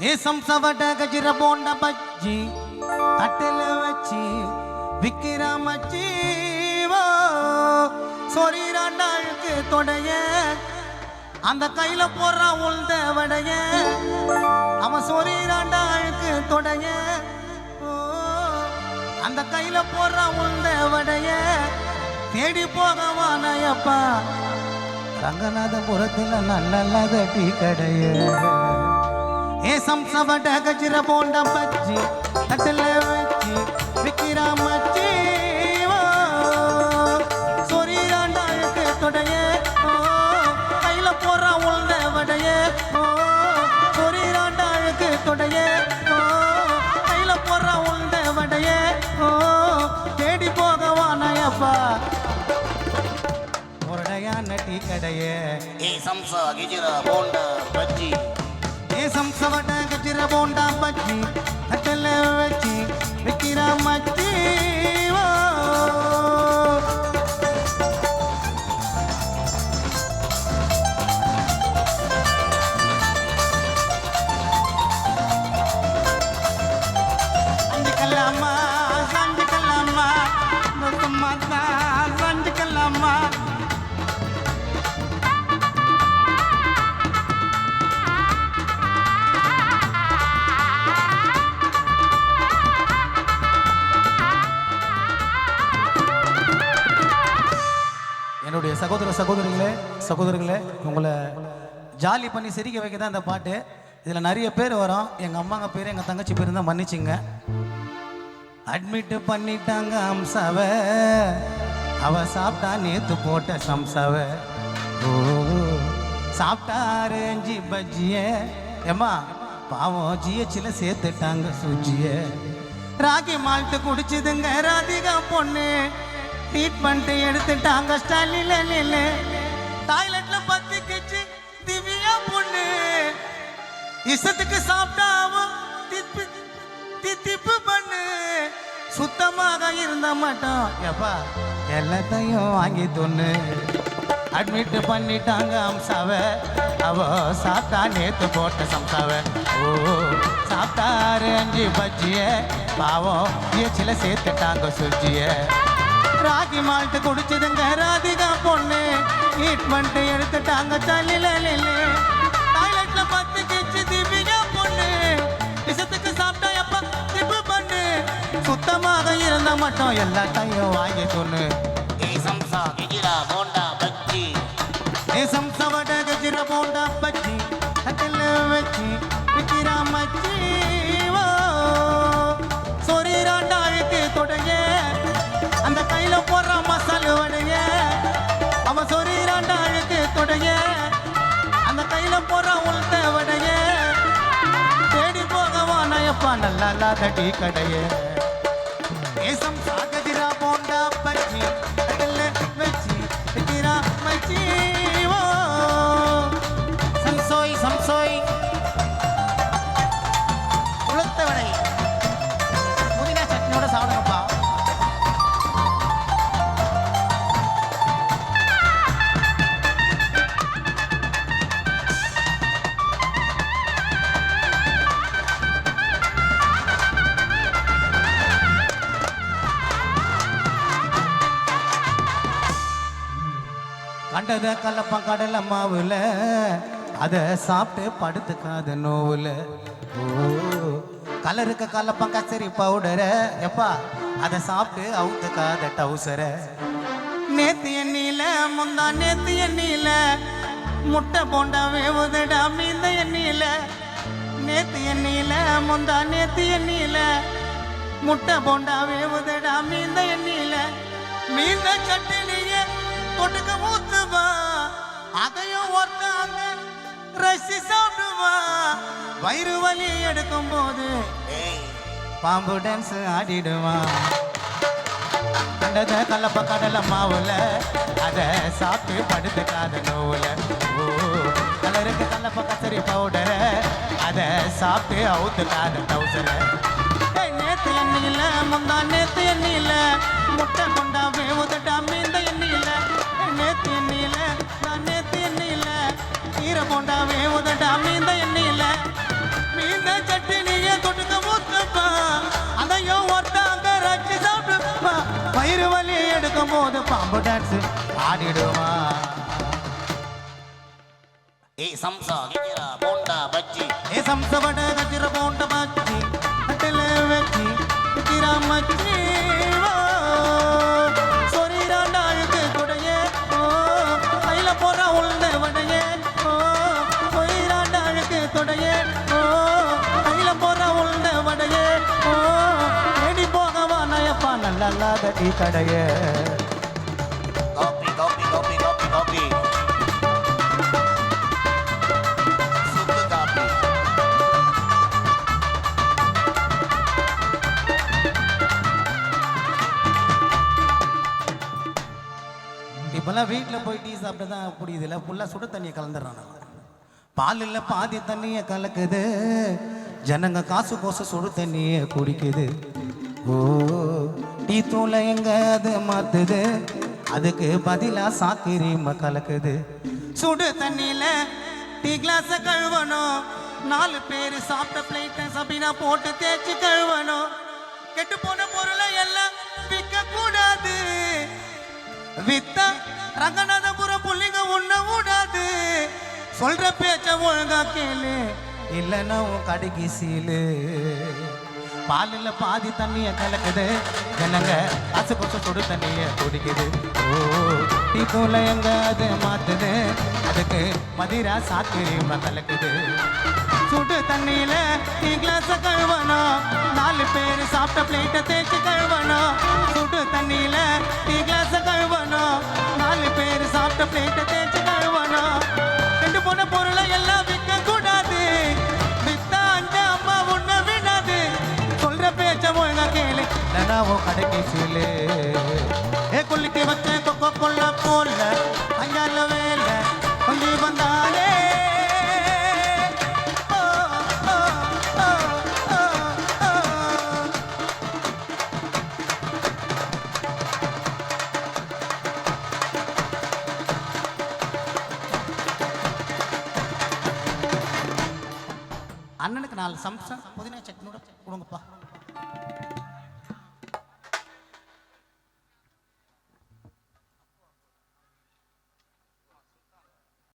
ஏ சம்சவட கஜிர போண்ட பஜ்ஜி தட்டில வச்சு விக்கிற மச்சி சொரிராண்டாளுக்கு தொடைய அந்த கையில போடுற உள்த வடைய அவன் சொரிராண்டாளுக்கு தொடைய அந்த கையில போடுற உள்த வடைய தேடி போகவானப்பா ரங்கநாதபுரத்துல நல்ல டீ கடைய ஏ சம்சவட கஜிர போண்ட பஜ்ஜி தட்டில வச்சு விக்கிற மச்சி சொரிராண்டாளுக்கு தொடைய கையில போடுற உள்த வடைய சொரிராண்டாளுக்கு தொடைய கையில போடுற உள்த வடைய தேடி போகவானப்பா ஒரடையான டீ கடைய ஏ சம்சா கிஜிரா போண்டா பஜ்ஜி ஏ சம்சவட கஜிர போண்டா பஜ்ஜி தட்டில வச்சு விக்கிற மச்சி சஞ்சிக்கலாமா சஞ்சிக்கலாமா மாத்தா சஞ்சிக்கலாமா என்னுடைய சகோதரர்களே உங்களை ஜாலி பண்ணி சிரிக்க வைக்க தான் இந்த பாட்டு. இதில் நிறைய பேர் வரும். எங்கள் அம்மாங்க பேர் எங்கள் தங்கச்சி பேர் இருந்தால் மன்னிச்சிங்க. அட்மிட்டு பண்ணிட்டாங்க அம்சாவ, அவ சாப்பிட்டா நேத்து போட்ட சம்சாவ. ஓ சாப்பிட்டாரு அஞ்சு பஜ்ஜிய, ஏம்மா பாவம் ஜிஹெச்சில் சேர்த்துட்டாங்க சூஜிய. ராகி மால்ட்டு குடிச்சுதுங்க ராதிகா பொண்ணு, ட்ரீட்மெண்ட் எடுத்துட்டாங்க ஸ்டாலில. டாய்லெட்ல பத்தி கிச்சு திவ்யா பொண்ணு, இஷ்டத்துக்கு சாப்பிட்டாவும் தித்திப்பு பண்ணு. சுத்தமாக இருந்த மாட்டோம் எப்பா எல்லாத்தையும் வாங்கி தொன்னு. அட்மிட் பண்ணிட்டாங்க அம்சாவ, அவ சாப்பிட்டா நேத்து போட்ட சம்சாவ. ஓ சாப்பிட்டாரு அஞ்சு பஜ்ஜிய, பாவம் ஜிஹெச்சில சேர்த்துட்டாங்க சுஜிய. ராகி மால்ட்டு குடிச்சதுங்க ராதிகா பொண்ணு, ட்ரீட்மெண்ட் எடுத்துட்டாங்க தள்ளில. டாய்லெட்ல பத்து கிச்சு திவ்யா பொண்ணு, விஷத்துக்கு சாப்பிட்டா எப்ப திப்பு பண்ணு. சுத்தமாக இருந்த மட்டும் எல்லாத்தையும் வாங்கி சொன்னு. ஏ சம்சா கிஜிரா போண்டா பஜ்ஜி ஏ சம்சவட கஜிர போண்டா பஜ்ஜி தட்டில வச்சு விக்கிற மச்சி. சொரிராண்டாளுக்கு தொடைய அந்த கையில போடுற மசாலு வடைய, அவன் சொரிராண்டாளுக்கு தொடைய அந்த கையில போடுற உள்த வடைய தேடி போகவானப்பா நல்லா டீ கடைய. ஏசம் சாகதிரா போண்டா பஜ்ஜி தட்டில வச்சு விக்கிற மச்சி. சம்சோய் உளுத்த வடை புதினா சட்னியோட சாப்பிடுங்கப்பா. கண்டத கலப்பம் கடலை மாவுல, அதை சாப்பிட்டு படுத்துக்காத நோவுல. ஓ கலருக்கு கலப்பம் கச்சரி பவுடர, எப்பா அதை சாப்பிட்டு அவுத்துக்காத டவுசர. நேத்து எண்ணில முந்தா நேத்து எண்ணில முட்டை போண்டா வேவுதடா மீந்த எண்ணில. நேத்து எண்ணில முந்தா நேத்து எண்ணில முட்டை போண்டா வேவுதடா மீந்த எண்ணில. மீந்த சட்டினிய தொட்டுக்க ஊத்துவா, அதையும் ஒருத்தாங்க ரசி சாப்பிடுவா. வயிறு வலி எடுக்கும் போது பாம்பு டான்ஸ் ஆடிடுவான். கண்டத கலப்ப கடலை மாவுல, அதை சாப்பிட்டு படுத்துக்காத நோவுல. ஓ கலருக்கு கலப்ப கச்சரி பவுடர, அதை சாப்பிட்டு அவுத்துக்காத டவுசர. நேத்து எண்ணில முந்தா நேத்து எண்ணில முட்டை கொண்டா வேவுதட்டா மீந்த எண்ணில. நேத்து எண்ணில நான் நேத்து எண்ணில ஈர கொண்டா வேவுதட்டா மீந்த வந்து பாம்பு டான்ஸ் ஆடிடுவா ஏ சம்சா கிஜிரா போண்டா பஜ்ஜி ஏ சம்சவட கஜிர போண்ட பஜ்ஜி ஹட்டல வெச்சி கிரா மச்சி சொரிராண்டா அழுக்கு கொடையே ஓ கையில போற உள்ள வடையே ஓ சொரிராண்டா அழுக்கு கொடையே ஓ கையில போற உள்ள வடையே ஓ ஏடி போகவா நயப்பா நல்லா கட்டி கடையே coffee coffee coffee coffee coffee சுக்கு காபி இப்பெல்லாம் வீட்டில் போய் டீ சாப்பிட்டு தான் புரியுதுல ஃபுல்லாக சுடு தண்ணியை கலந்துடுறான் பாலில் பாதி தண்ணியை கலக்குது ஜனங்க காசு கோசு சுடு தண்ணியை குடிக்குது ஓ டீ தூளை எங்க அது மாத்துது அதுக்கு பதிலாக சாக்கிரீம கலக்குது சுடு தண்ணியில டீ கிளாஸ கழுவணும் 4 பேர் சாப்பிட்ட பிளேட்டை சபினா போட்டு தேய்ச்சி கழுவணும் கெட்டு போன பொருளை எல்லாம் விற்க கூடாது வித்தா ரங்கநாதபுரம் புள்ளிங்க உண்ண கூடாது சொல்ற பேச்ச ஒழுங்கா கேளு இல்லைன்னா உன் கடைக்கு சீலு பாலில் பாதி தண்ணிய கலக்குது ஜனங்க காசு கொசு சுடு தண்ணிய குடிக்குது ஓ டீ தூளை எங்க அது மாத்துது அதுக்கு மதிரா சாத்திரிமா கலக்குது சுடு தண்ணியில டீ கிளாஸ கழுவணும் 4 பேர் சாப்பிட்ட பிளேட்டை தேய்ச்சி கழுவணும் சுடு தண்ணியில டீ கிளாஸ கழுவணும் 4 பேர் சாப்பிட்ட பிளேட்டை தேய்ச்சி கழுவணும் ரெண்டு போன பொருளை எல்லாம் விற்க கூடாது வித்தா அஞ்ச அம்மா உன்ன விடாது சொல்ற பேச்ச ஒழுங்கா கேளு நனாவோ கடைக்கு சீலு ஏ கொல்லிக்கு வச்ச கொக்கோ கொள்ள போல அஞ்சால வேலை கொஞ்சம் வந்தாலே அண்ணனுக்கு 4 சம்சா புதினா சட்னியோட கொடுங்கப்பா